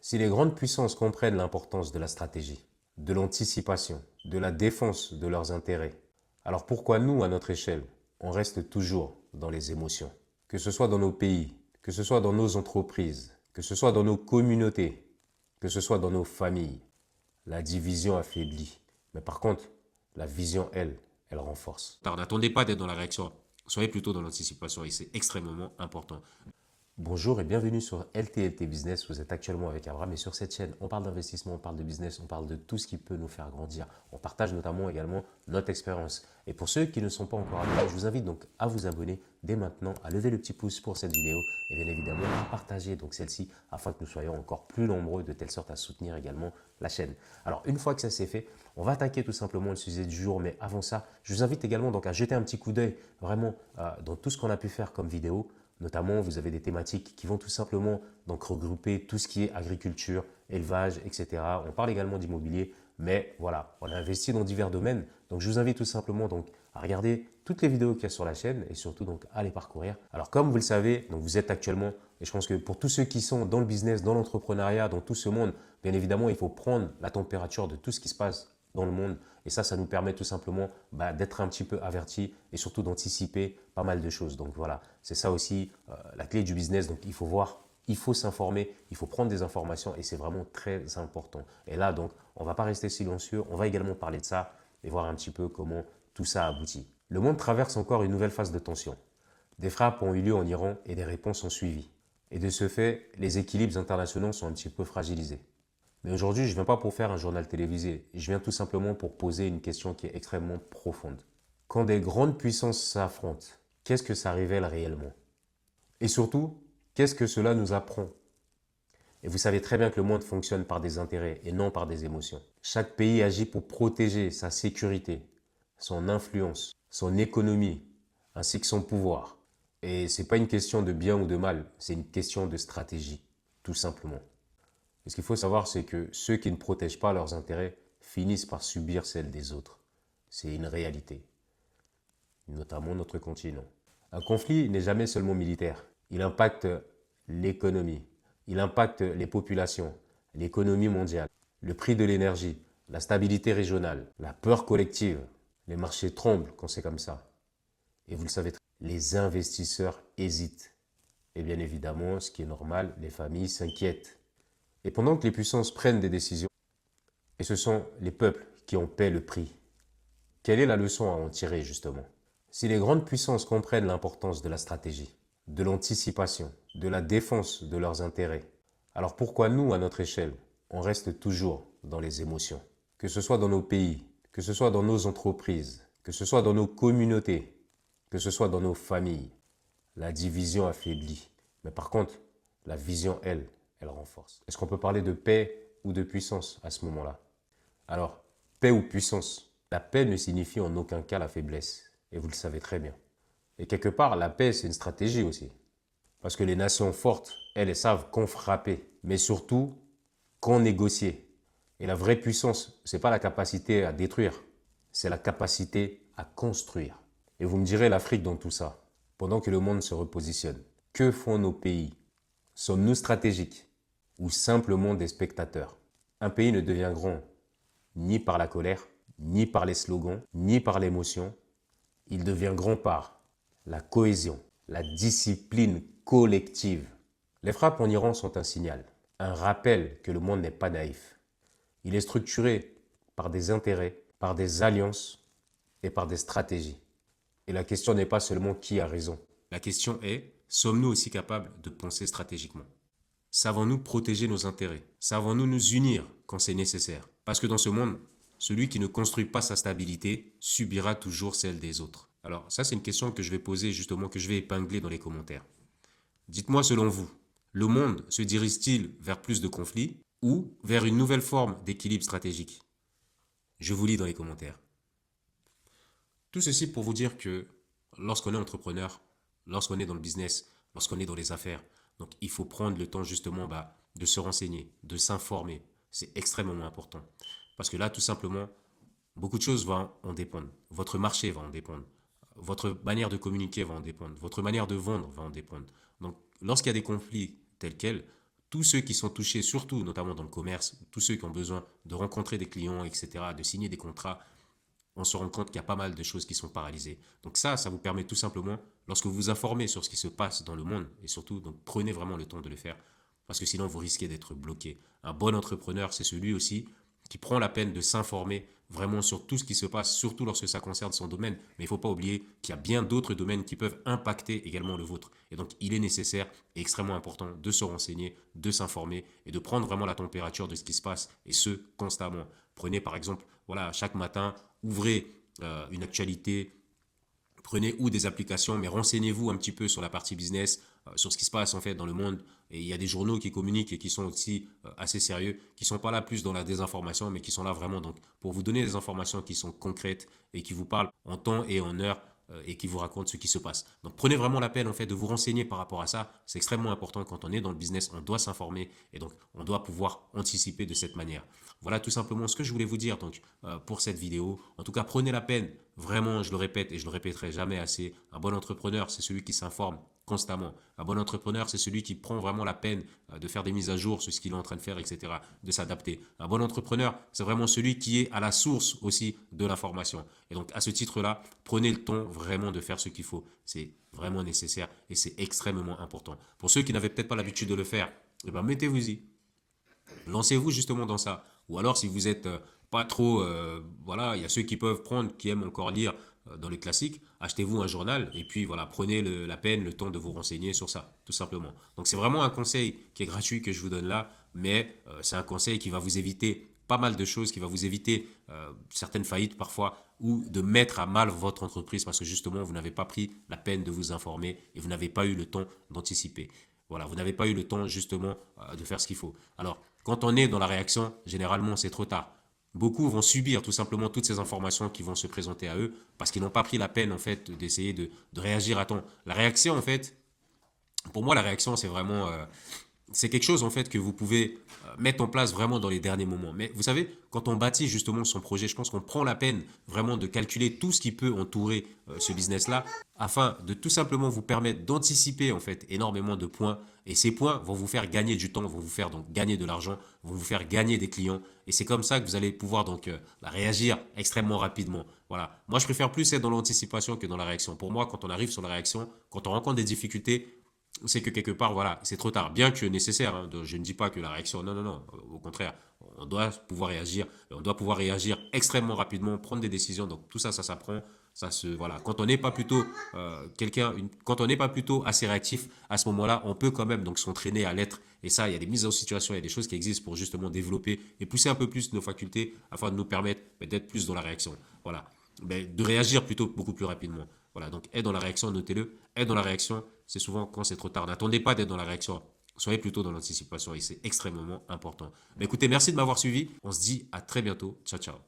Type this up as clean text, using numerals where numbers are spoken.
Si les grandes puissances comprennent l'importance de la stratégie, de l'anticipation, de la défense de leurs intérêts, alors pourquoi nous, à notre échelle, on reste toujours dans les émotions? Que ce soit dans nos pays, que ce soit dans nos entreprises, que ce soit dans nos communautés, que ce soit dans nos familles, la division affaiblit. Mais par contre, la vision, elle renforce. Alors, n'attendez pas d'être dans la réaction, soyez plutôt dans l'anticipation et c'est extrêmement important. Bonjour et bienvenue sur LTLT Business. Vous êtes actuellement avec Abraham et sur cette chaîne, on parle d'investissement, on parle de business, on parle de tout ce qui peut nous faire grandir. On partage notamment également notre expérience. Et pour ceux qui ne sont pas encore abonnés, je vous invite donc à vous abonner dès maintenant, à lever le petit pouce pour cette vidéo et bien évidemment à partager donc celle-ci afin que nous soyons encore plus nombreux de telle sorte à soutenir également la chaîne. Alors une fois que ça c'est fait, on va attaquer tout simplement le sujet du jour. Mais avant ça, je vous invite également donc à jeter un petit coup d'œil vraiment dans tout ce qu'on a pu faire comme vidéo. Notamment, vous avez des thématiques qui vont tout simplement donc regrouper tout ce qui est agriculture, élevage, etc. On parle également d'immobilier, mais voilà, on a investi dans divers domaines. Donc, je vous invite tout simplement donc à regarder toutes les vidéos qu'il y a sur la chaîne et surtout donc à les parcourir. Alors, comme vous le savez, donc vous êtes actuellement, et je pense que pour tous ceux qui sont dans le business, dans l'entrepreneuriat, dans tout ce monde, bien évidemment, il faut prendre la température de tout ce qui se passe dans le monde. Et ça nous permet tout simplement d'être un petit peu avertis et surtout d'anticiper pas mal de choses. Donc voilà, c'est ça aussi la clé du business. Donc il faut voir, il faut s'informer, il faut prendre des informations et c'est vraiment très important. Et là, donc, on ne va pas rester silencieux, on va également parler de ça et voir un petit peu comment tout ça aboutit. Le monde traverse encore une nouvelle phase de tension. Des frappes ont eu lieu en Iran et des réponses ont suivi. Et de ce fait, les équilibres internationaux sont un petit peu fragilisés. Mais aujourd'hui, je ne viens pas pour faire un journal télévisé. Je viens tout simplement pour poser une question qui est extrêmement profonde. Quand des grandes puissances s'affrontent, qu'est-ce que ça révèle réellement? Et surtout, qu'est-ce que cela nous apprend? Et vous savez très bien que le monde fonctionne par des intérêts et non par des émotions. Chaque pays agit pour protéger sa sécurité, son influence, son économie, ainsi que son pouvoir. Et ce n'est pas une question de bien ou de mal, c'est une question de stratégie, tout simplement. Et ce qu'il faut savoir, c'est que ceux qui ne protègent pas leurs intérêts finissent par subir celles des autres. C'est une réalité, notamment notre continent. Un conflit n'est jamais seulement militaire. Il impacte l'économie, il impacte les populations, l'économie mondiale, le prix de l'énergie, la stabilité régionale, la peur collective. Les marchés tremblent quand c'est comme ça. Et vous le savez, les investisseurs hésitent. Et bien évidemment, ce qui est normal, les familles s'inquiètent. Et pendant que les puissances prennent des décisions, et ce sont les peuples qui en paient le prix, quelle est la leçon à en tirer justement? Si les grandes puissances comprennent l'importance de la stratégie, de l'anticipation, de la défense de leurs intérêts, alors pourquoi nous, à notre échelle, on reste toujours dans les émotions? Que ce soit dans nos pays, que ce soit dans nos entreprises, que ce soit dans nos communautés, que ce soit dans nos familles, la division affaiblit. Mais par contre, la vision, elle renforce. Est-ce qu'on peut parler de paix ou de puissance à ce moment-là? Alors, paix ou puissance? La paix ne signifie en aucun cas la faiblesse, et vous le savez très bien. Et quelque part, la paix, c'est une stratégie aussi. Parce que les nations fortes, elles savent quand frapper, mais surtout quand négocier. Et la vraie puissance, ce n'est pas la capacité à détruire, c'est la capacité à construire. Et vous me direz l'Afrique dans tout ça, pendant que le monde se repositionne. Que font nos pays? Sommes-nous stratégiques ou simplement des spectateurs? Un pays ne devient grand ni par la colère, ni par les slogans, ni par l'émotion. Il devient grand par la cohésion, la discipline collective. Les frappes en Iran sont un signal, un rappel que le monde n'est pas naïf. Il est structuré par des intérêts, par des alliances et par des stratégies. Et la question n'est pas seulement qui a raison. La question est, sommes-nous aussi capables de penser stratégiquement? Savons-nous protéger nos intérêts? Savons-nous nous unir quand c'est nécessaire? Parce que dans ce monde, celui qui ne construit pas sa stabilité subira toujours celle des autres. Alors ça, c'est une question que je vais poser justement, que je vais épingler dans les commentaires. Dites-moi selon vous, le monde se dirige-t-il vers plus de conflits ou vers une nouvelle forme d'équilibre stratégique? Je vous lis dans les commentaires. Tout ceci pour vous dire que lorsqu'on est entrepreneur, lorsqu'on est dans le business, lorsqu'on est dans les affaires, donc il faut prendre le temps justement de se renseigner, de s'informer. C'est extrêmement important. Parce que là, tout simplement, beaucoup de choses vont en dépendre. Votre marché va en dépendre. Votre manière de communiquer va en dépendre. Votre manière de vendre va en dépendre. Donc, lorsqu'il y a des conflits tels quels, tous ceux qui sont touchés, surtout notamment dans le commerce, tous ceux qui ont besoin de rencontrer des clients, etc., de signer des contrats, on se rend compte qu'il y a pas mal de choses qui sont paralysées. Donc ça vous permet tout simplement, lorsque vous vous informez sur ce qui se passe dans le monde, et surtout, donc prenez vraiment le temps de le faire, parce que sinon vous risquez d'être bloqué. Un bon entrepreneur, c'est celui aussi qui prend la peine de s'informer vraiment sur tout ce qui se passe, surtout lorsque ça concerne son domaine. Mais il ne faut pas oublier qu'il y a bien d'autres domaines qui peuvent impacter également le vôtre. Et donc, il est nécessaire et extrêmement important de se renseigner, de s'informer et de prendre vraiment la température de ce qui se passe, et ce, constamment. Prenez par exemple, voilà, chaque matin, ouvrez une actualité, prenez ou des applications, mais renseignez-vous un petit peu sur la partie business, sur ce qui se passe en fait dans le monde. Et il y a des journaux qui communiquent et qui sont aussi assez sérieux, qui ne sont pas là plus dans la désinformation, mais qui sont là vraiment donc, pour vous donner des informations qui sont concrètes et qui vous parlent en temps et en heure et qui vous racontent ce qui se passe. Donc prenez vraiment la peine en fait de vous renseigner par rapport à ça. C'est extrêmement important quand on est dans le business, on doit s'informer et donc on doit pouvoir anticiper de cette manière. Voilà tout simplement ce que je voulais vous dire donc pour cette vidéo. En tout cas, prenez la peine, vraiment, je le répète et je le répéterai jamais assez. Un bon entrepreneur, c'est celui qui s'informe constamment. Un bon entrepreneur, c'est celui qui prend vraiment la peine de faire des mises à jour sur ce qu'il est en train de faire, etc., de s'adapter. Un bon entrepreneur, c'est vraiment celui qui est à la source aussi de l'information. Et donc, à ce titre-là, prenez le temps vraiment de faire ce qu'il faut. C'est vraiment nécessaire et c'est extrêmement important. Pour ceux qui n'avaient peut-être pas l'habitude de le faire, eh ben, mettez-vous-y. Lancez-vous justement dans ça. Ou alors, si vous êtes pas trop, voilà, il y a ceux qui peuvent prendre, qui aiment encore lire dans les classiques, achetez-vous un journal et puis voilà, prenez la peine, le temps de vous renseigner sur ça, tout simplement. Donc c'est vraiment un conseil qui est gratuit que je vous donne là, mais c'est un conseil qui va vous éviter pas mal de choses, qui va vous éviter certaines faillites parfois ou de mettre à mal votre entreprise parce que justement vous n'avez pas pris la peine de vous informer et vous n'avez pas eu le temps d'anticiper. Voilà, vous n'avez pas eu le temps justement de faire ce qu'il faut. Alors, quand on est dans la réaction, généralement c'est trop tard. Beaucoup vont subir tout simplement toutes ces informations qui vont se présenter à eux parce qu'ils n'ont pas pris la peine en fait d'essayer de réagir à temps. La réaction en fait, pour moi la réaction c'est vraiment c'est quelque chose en fait que vous pouvez mettre en place vraiment dans les derniers moments. Mais vous savez, quand on bâtit justement son projet, je pense qu'on prend la peine vraiment de calculer tout ce qui peut entourer ce business-là afin de tout simplement vous permettre d'anticiper en fait énormément de points. Et ces points vont vous faire gagner du temps, vont vous faire donc gagner de l'argent, vont vous faire gagner des clients. Et c'est comme ça que vous allez pouvoir donc réagir extrêmement rapidement. Voilà. Moi, je préfère plus être dans l'anticipation que dans la réaction. Pour moi, quand on arrive sur la réaction, quand on rencontre des difficultés, c'est que quelque part, voilà, c'est trop tard. Bien que nécessaire, hein, je ne dis pas que la réaction, non, non, non, au contraire, on doit pouvoir réagir, on doit pouvoir réagir extrêmement rapidement, prendre des décisions. Donc tout ça, ça s'apprend, ça se, voilà. Quand on n'est pas plutôt quand on n'est pas plutôt assez réactif, à ce moment-là, on peut quand même donc s'entraîner à l'être. Et ça, il y a des mises en situation, il y a des choses qui existent pour justement développer et pousser un peu plus nos facultés afin de nous permettre d'être plus dans la réaction. Voilà, de réagir plutôt beaucoup plus rapidement. Voilà, donc être dans la réaction, notez-le. Être dans la réaction, c'est souvent quand c'est trop tard. N'attendez pas d'être dans la réaction. Soyez plutôt dans l'anticipation et c'est extrêmement important. Mais écoutez, merci de m'avoir suivi. On se dit à très bientôt. Ciao, ciao.